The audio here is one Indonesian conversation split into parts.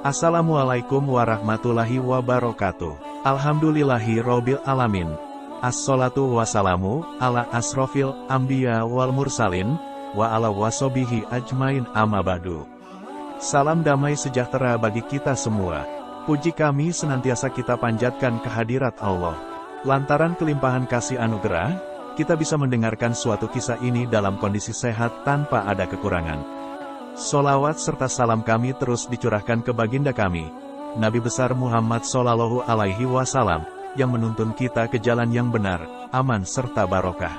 Assalamualaikum warahmatullahi wabarakatuh. Alhamdulillahi robbil alamin. Assalatu wassalamu ala asrofil anbiya wal mursalin, wa ala wasobihi ajmain amma ba'du. Salam damai sejahtera bagi kita semua. Puji kami senantiasa kita panjatkan kehadirat Allah. Lantaran kelimpahan kasih anugerah, kita bisa mendengarkan suatu kisah ini dalam kondisi sehat tanpa ada kekurangan. Solawat serta salam kami terus dicurahkan ke baginda kami, Nabi besar Muhammad Shallallahu Alaihi Wasallam, yang menuntun kita ke jalan yang benar, aman serta barokah.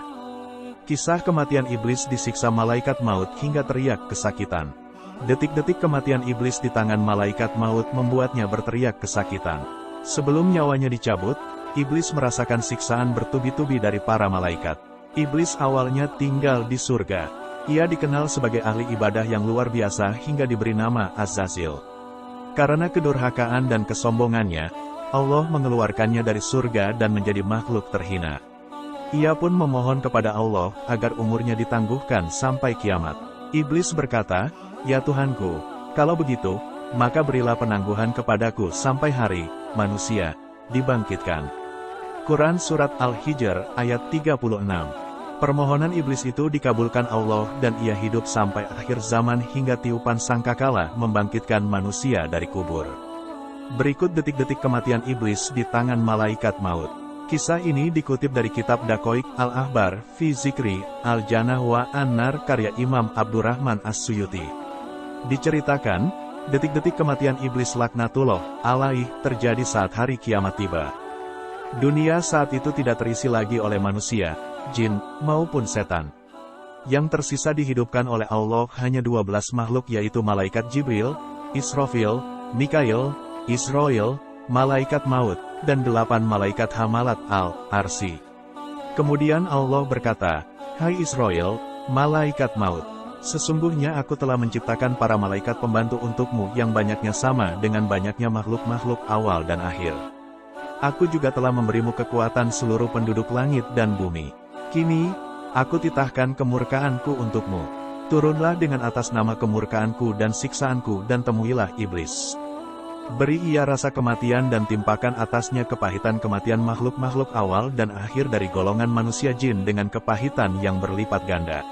Kisah kematian iblis disiksa malaikat maut hingga teriak kesakitan. Detik-detik kematian iblis di tangan malaikat maut membuatnya berteriak kesakitan. Sebelum nyawanya dicabut, iblis merasakan siksaan bertubi-tubi dari para malaikat. Iblis awalnya tinggal di surga. Ia dikenal sebagai ahli ibadah yang luar biasa hingga diberi nama Az-Zazil. Karena kedurhakaan dan kesombongannya, Allah mengeluarkannya dari surga dan menjadi makhluk terhina. Ia pun memohon kepada Allah agar umurnya ditangguhkan sampai kiamat. Iblis berkata, "Ya Tuhanku, kalau begitu, maka berilah penangguhan kepadaku sampai hari manusia dibangkitkan." Quran Surat Al-Hijr ayat 36. Permohonan iblis itu dikabulkan Allah dan ia hidup sampai akhir zaman hingga tiupan sangkakala membangkitkan manusia dari kubur. Berikut detik-detik kematian iblis di tangan malaikat maut. Kisah ini dikutip dari kitab Daqaiq Al-Ahbar fi Zikri Al-Jannah wa An-Nar karya Imam Abdurrahman As-Suyuti. Diceritakan, detik-detik kematian iblis laknatullah alaih terjadi saat hari kiamat tiba. Dunia saat itu tidak terisi lagi oleh manusia, jin, maupun setan. Yang tersisa dihidupkan oleh Allah hanya 12 makhluk yaitu malaikat Jibril, Israfil, Mikail, Israel, malaikat maut, dan 8 malaikat hamalat al-arsy. Kemudian Allah berkata, "Hai Israel, malaikat maut, sesungguhnya aku telah menciptakan para malaikat pembantu untukmu yang banyaknya sama dengan banyaknya makhluk-makhluk awal dan akhir. Aku juga telah memberimu kekuatan seluruh penduduk langit dan bumi. Kini, aku titahkan kemurkaanku untukmu. Turunlah dengan atas nama kemurkaanku dan siksaanku dan temuilah iblis. Beri ia rasa kematian dan timpakan atasnya kepahitan kematian makhluk-makhluk awal dan akhir dari golongan manusia jin dengan kepahitan yang berlipat ganda.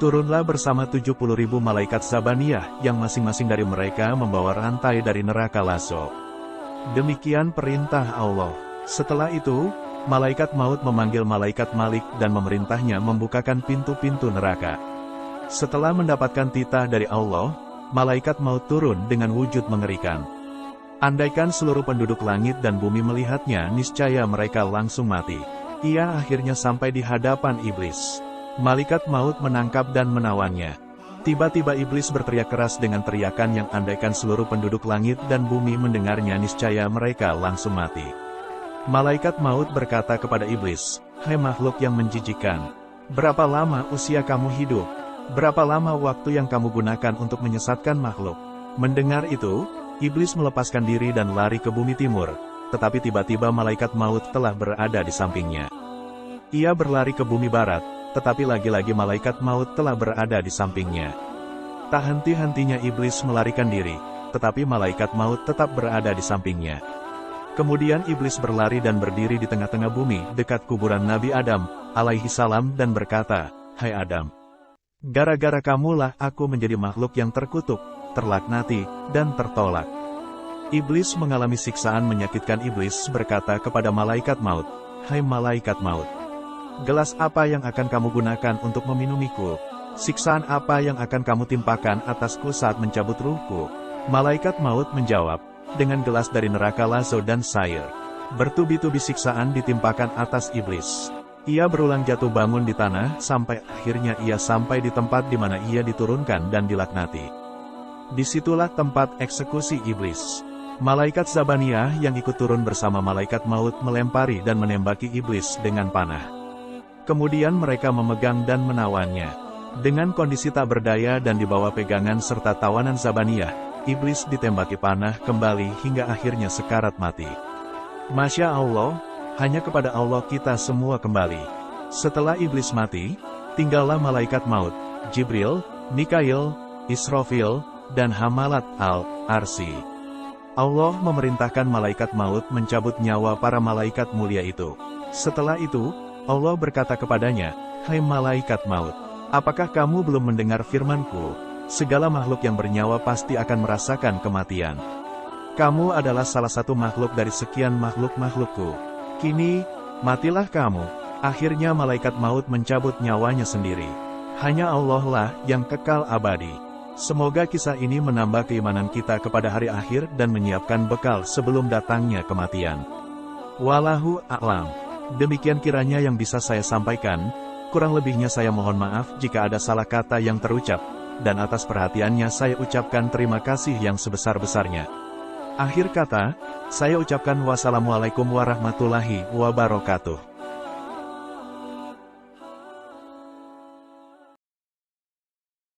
Turunlah bersama 70.000 malaikat Zabaniyah yang masing-masing dari mereka membawa rantai dari neraka Lazo." Demikian perintah Allah. Setelah itu, malaikat maut memanggil malaikat Malik dan memerintahnya membukakan pintu-pintu neraka. Setelah mendapatkan titah dari Allah, malaikat maut turun dengan wujud mengerikan. Andaikan seluruh penduduk langit dan bumi melihatnya, niscaya mereka langsung mati. Ia akhirnya sampai di hadapan iblis. Malaikat maut menangkap dan menawannya. Tiba-tiba iblis berteriak keras dengan teriakan yang andaikan seluruh penduduk langit dan bumi mendengarnya niscaya mereka langsung mati. Malaikat maut berkata kepada iblis, "Hai makhluk yang menjijikkan, berapa lama usia kamu hidup? Berapa lama waktu yang kamu gunakan untuk menyesatkan makhluk?" Mendengar itu, iblis melepaskan diri dan lari ke bumi timur, tetapi tiba-tiba malaikat maut telah berada di sampingnya. Ia berlari ke bumi barat, tetapi lagi-lagi malaikat maut telah berada di sampingnya. Tak henti-hentinya iblis melarikan diri, tetapi malaikat maut tetap berada di sampingnya. Kemudian iblis berlari dan berdiri di tengah-tengah bumi, dekat kuburan Nabi Adam, alaihi salam dan berkata, "Hai Adam, gara-gara kamulah aku menjadi makhluk yang terkutuk, terlaknati, dan tertolak." Iblis mengalami siksaan menyakitkan. Iblis berkata kepada malaikat maut, "Hai malaikat maut, gelas apa yang akan kamu gunakan untuk meminumiku? Siksaan apa yang akan kamu timpakan atasku saat mencabut ruhku?" Malaikat maut menjawab, "Dengan gelas dari neraka Lazo dan Sair." Bertubi-tubi siksaan ditimpakan atas iblis. Ia berulang jatuh bangun di tanah, sampai akhirnya ia sampai di tempat di mana ia diturunkan dan dilaknati. Disitulah tempat eksekusi iblis. Malaikat Zabaniyah yang ikut turun bersama malaikat maut melempari dan menembaki iblis dengan panah. Kemudian mereka memegang dan menawannya. Dengan kondisi tak berdaya dan di bawah pegangan serta tawanan Zabaniyah, iblis ditembaki panah kembali hingga akhirnya sekarat mati. Masya Allah, hanya kepada Allah kita semua kembali. Setelah iblis mati, tinggallah malaikat maut, Jibril, Mikail, Israfil, dan hamalat al-arsy. Allah memerintahkan malaikat maut mencabut nyawa para malaikat mulia itu. Setelah itu, Allah berkata kepadanya, "Hai malaikat maut, apakah kamu belum mendengar firman-Ku? Segala makhluk yang bernyawa pasti akan merasakan kematian. Kamu adalah salah satu makhluk dari sekian makhluk-makhluk-Ku. Kini, matilah kamu." Akhirnya malaikat maut mencabut nyawanya sendiri. Hanya Allah lah yang kekal abadi. Semoga kisah ini menambah keimanan kita kepada hari akhir dan menyiapkan bekal sebelum datangnya kematian. Wallahu a'lam. Demikian kiranya yang bisa saya sampaikan, kurang lebihnya saya mohon maaf jika ada salah kata yang terucap, dan atas perhatiannya saya ucapkan terima kasih yang sebesar-besarnya. Akhir kata, saya ucapkan wassalamualaikum warahmatullahi wabarakatuh.